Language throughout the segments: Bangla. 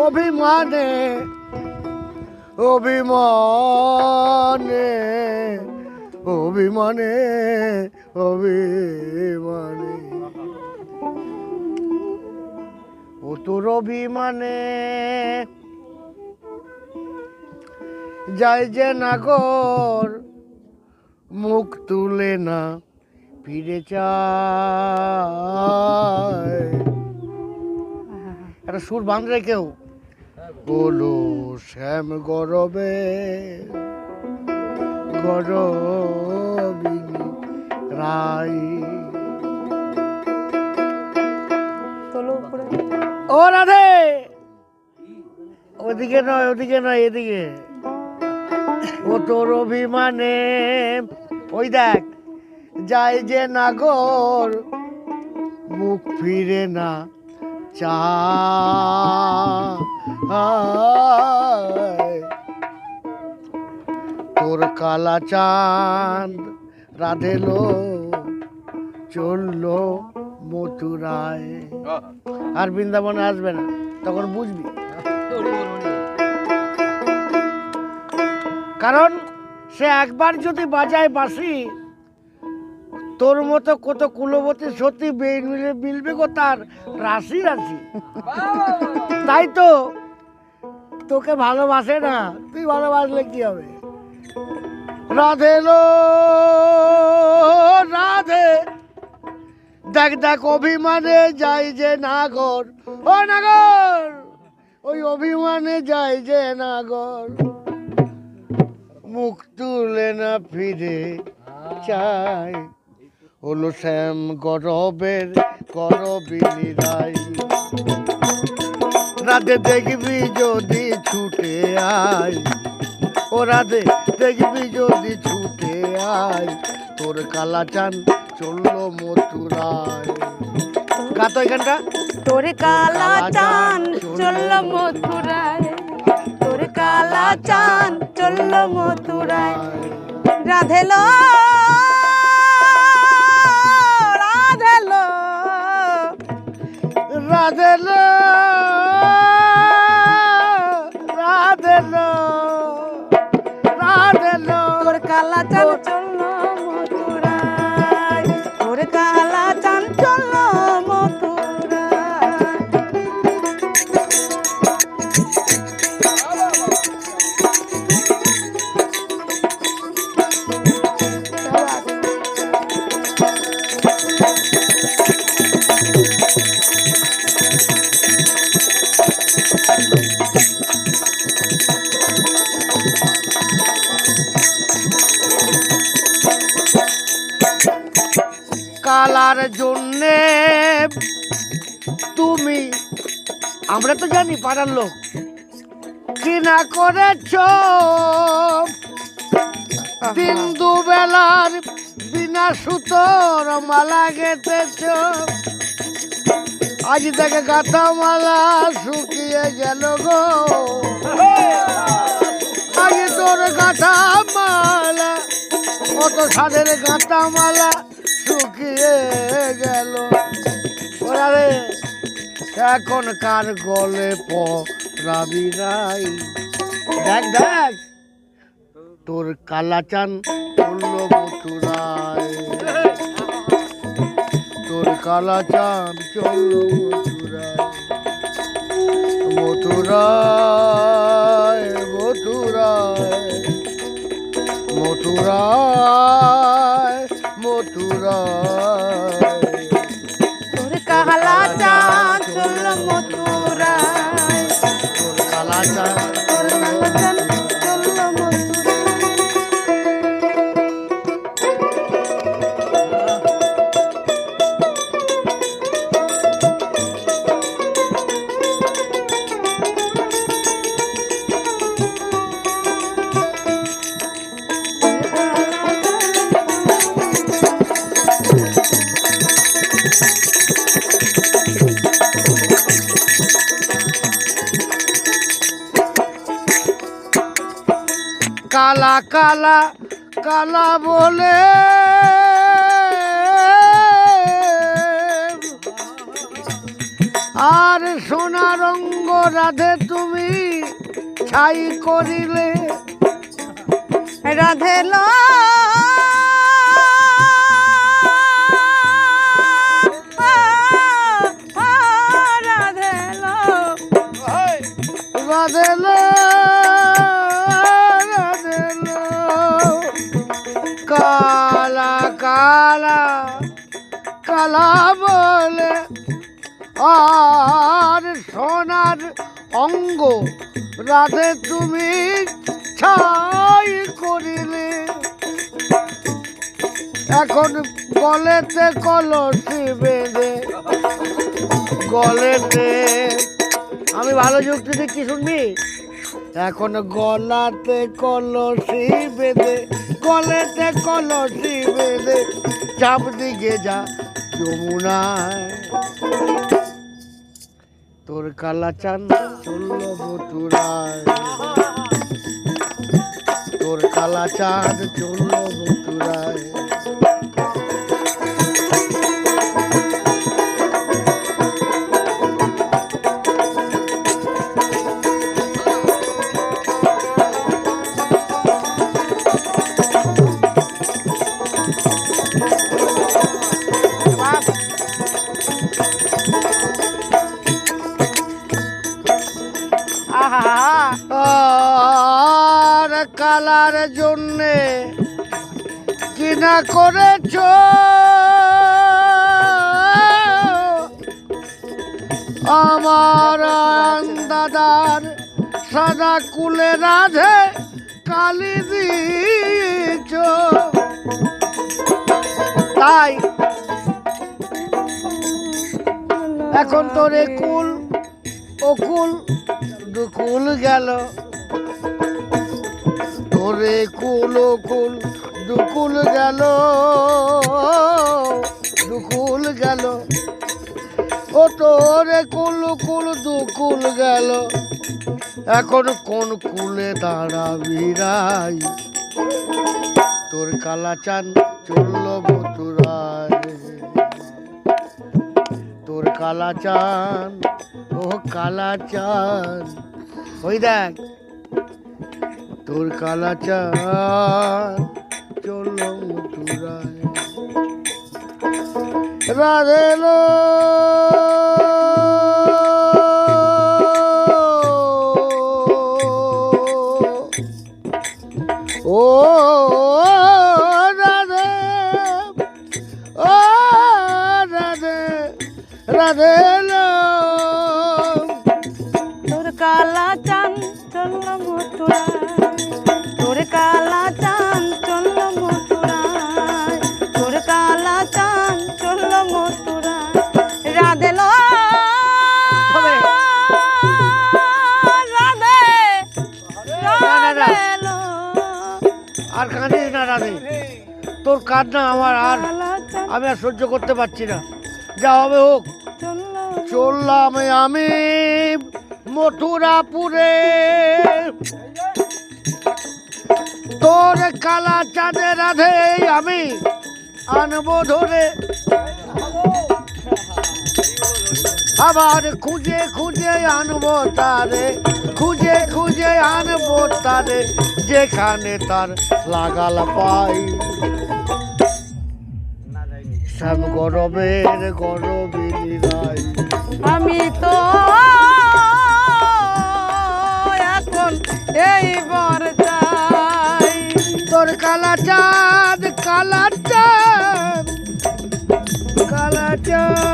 অভিমানে অভিমানে অভিমানে অভিমানে ও তোর অভিমানে যায় যে নাগর মুখ তুলে না ফিরে চায় একটা সুর বাঁধলে কেউ বলো শ্যাম গরবে গরবিনী রাই ও রাধে ওদিকে নয় এদিকে ও তোর অভিমানে ওই দেখ যায় যে নাগর মুখ ফিরে না চায় তোর কালা চাঁদ রাধেলো চললো মথুরায় আর বৃন্দাবনে আসবে না তখন বুঝবি কারণ সে একবার যদি বাজায় বাঁশি তোর মতো কত কুলবতী সত্যি মিলবে গো তার রাশি রাশি তাই তো তোকে ভালোবাসে না তুই ভালোবাসলে কি হবে রাধে লো রাধে দেখ দেখ অভিমানে যাই যে নাগর ও নাগর ওই অভিমানে যাই যে নাগর মুখ তুলে না ফিরে চাই হলো শ্যাম গরবের গরবিনী রাই রাধে দেখবি যদি ছুটে আয় ও রাধে দেখবি যদি ছুটে আয় তোর কালা চান চললো মথুরায় গাতো এখানটা তোর কালা চান চললো মথুরায় তোর কালা চান চললো মথুরায় রাধেলো রাধেলো রাধেলো রাধেলো রাধেলো তোর কালা চান চললো মথুরায় তোর কালা চান চললো মথুরায় কালার জন্যে তুমি আমরা তো জানি পাড়ার লোক কি না করেছ দিন দুবেলার বিনা সুতোর মালা গেঁথেছ আজ থেকে গাঁথা মালা শুকিয়ে গেল গো আগে তোর গাঁথা মালা কত সাদের গাঁথা মালা শুকিয়ে গেল ওরে এখন কার গলে পরাবি নাই দেখ দেখ তোর কালা চান চললো মথুরায় তোর কালা চান চললো মথুরায় মথুরায় মথুরায় মথুরায় তোর কালা চান চললো মথুরায় তোর কালা চান তোর কালা চান চললো মথুরায় কালা কালা কালা বলে আর সোনা রঙ্গ রাধে তুমি ছাই করিলে রাধে লো রাধে লো রাধে লো রাধে লো কালা কালা কালা বলে আর সোনার অঙ্গ রাধে তুমি ছাই করিলে এখন গলেতে কলসি বেঁধে গলেতে আমি ভালো যুক্তি দিচ্ছি শুনবি এখন গলাতে কলসি বেঁধে গলেতে কলসি বেঁধে চাপ দিকে যা যমুনায় তোর কালা চান চলল মথুরায় তোর কালা চাঁদ চলল মথুরায় আর কালার জন্যে কিনা করেছ আমার দাদার সাদা কুলে রাধে কালি দিছ তাই এখন তোরে কুল অকুল দুকুল গেল তোরে কুল কুল দুকুল গেল দুকুল গেল ও তোরে কুল কুল দুকুল গেল এখন কোন কুলে দাঁড়াবি রাই তোর কালা চান চলল মথুরায় তোর কালা চান ও কালা চান ওই দেখ তোর কালা চান চলল মথুরায় রাধে লো ও রাধে ও রাধে রাধে লো তোর কালা চান চলল মথুরায় তোর কালা চান চলল মথুরায় তোর কালা চান চলল মথুরায় রাধে লো রাধে রাধে লো আর কাঁদিস না রাধে তোর কাঁদনা আমার আর কালা চান আমি আর সহ্য করতে পারছি না যা হবে হোক চলল চললাম আমি মথুরাপুরে তোর কালা চাঁদে রাধে আমি আনবো ধরে আবার খুঁজে খুঁজে আনবো তারে খুঁজে খুঁজে আনবো তারে যেখানে তার লাগাল পাই শ্যাম গরবের গরবিনী রাই আমি তো এখন এই বর চাই তোর কালা চাঁদ কালা চাঁদ কালা চাঁদ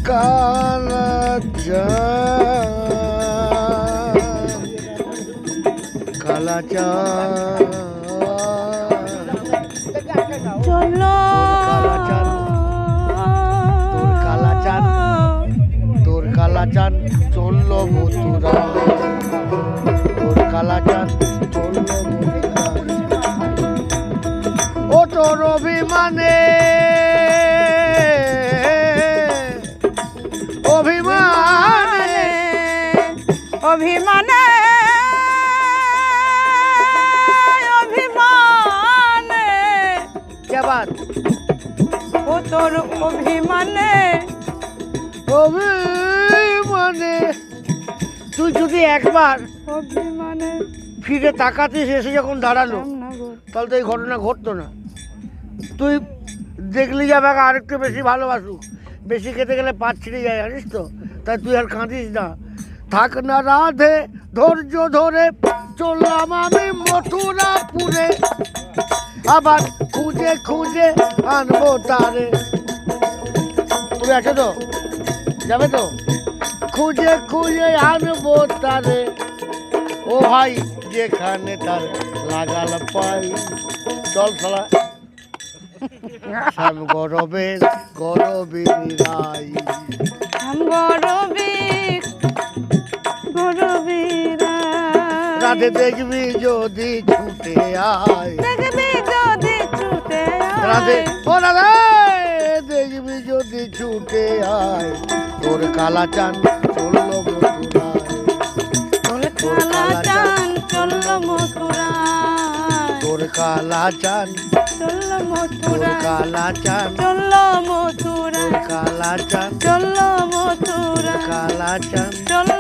কালা চাঁদ কালা চাঁদ চলো তোর কালা চাঁদ তোর কালা চাঁদ চললো মথুরা তোর কালা চাঁদ চললো মথুরা ও তোর অভিমানে অভিমানে অভিমানে অভিমানে কে বাত ও তোর অভিমানে অভিমানে তুই যদি একবার অভিমানে ফিরে তাকাতিস এসে যখন দাঁড়ালো রামনগর তাহলে তো এই ঘটনা ঘটতো না। তুই দেখলি যে আমাকে আরেকটু বেশি ভালোবাসুক, বেশি খেতে গেলে পাত ছিঁড়ে যায় জানিস তো, তাই তুই আর কাঁদিস না। থাক না রাধে ধৈর্য ধরে চললাম আমি মথুরাপুরে, আবার খুঁজে খুঁজে আনবো তারে। তুমি আছো তো? যাবে তো? খুঁজে খুঁজে আনবো তারে, ও ভাই যেখানে তার লাগাল পাই। চল সালা শ্যাম গরবের গরবিরাই। আম গরবি গরবিরা রাধে দেখবি যদি ছুটে আয়, দেখবি যদি ছুটে রাধে আয় ও রাধে দেখবি যদি ছুটে আয়, তোর কালা চান চললো মথুরায়। তোর কালা চান চললো মথুরায় তোর কালা চান, চললো তোর মথুরায় কালা চান, চললো তোর মথুরায় কালা চান, চললো মথুরায় কালা চান। চললো